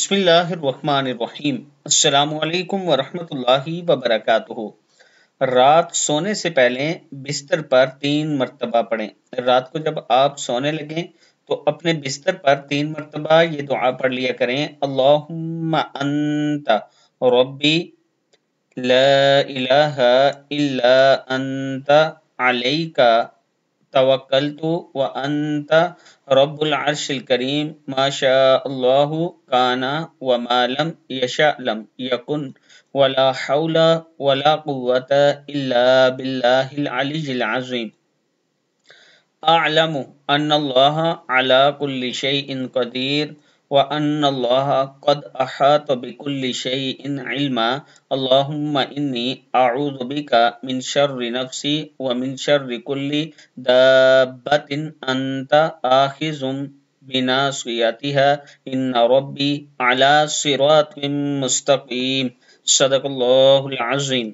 بسم اللہ الرحمن الرحیم۔ السلام علیکم ورحمۃ اللہ وبرکاتہ۔ رات سونے سے پہلے بستر پر 3 مرتبہ پڑھیں۔ رات کو جب آپ سونے لگیں تو اپنے بستر پر 3 مرتبہ یہ دعا پڑھ لیا کریں: اللہم انت ربی لا الہ الا انت علیک توکلت وانت رب العرش الکریم ما شاء اللہ کان وما لم یشاء لم یکن ولا حول ولا قوة الا باللہ العلی العظیم۔ اعلم ان اللہ علی کل شیء قدیر وان اللہ قد احاط بكل شیء علما۔ اللہم انی اعوذ بک من شر نفسی ومن شر کل دابۃ انت آخذ بناصیتها ان ربی علی صراط مستقیم۔ صدق اللہ العظیم۔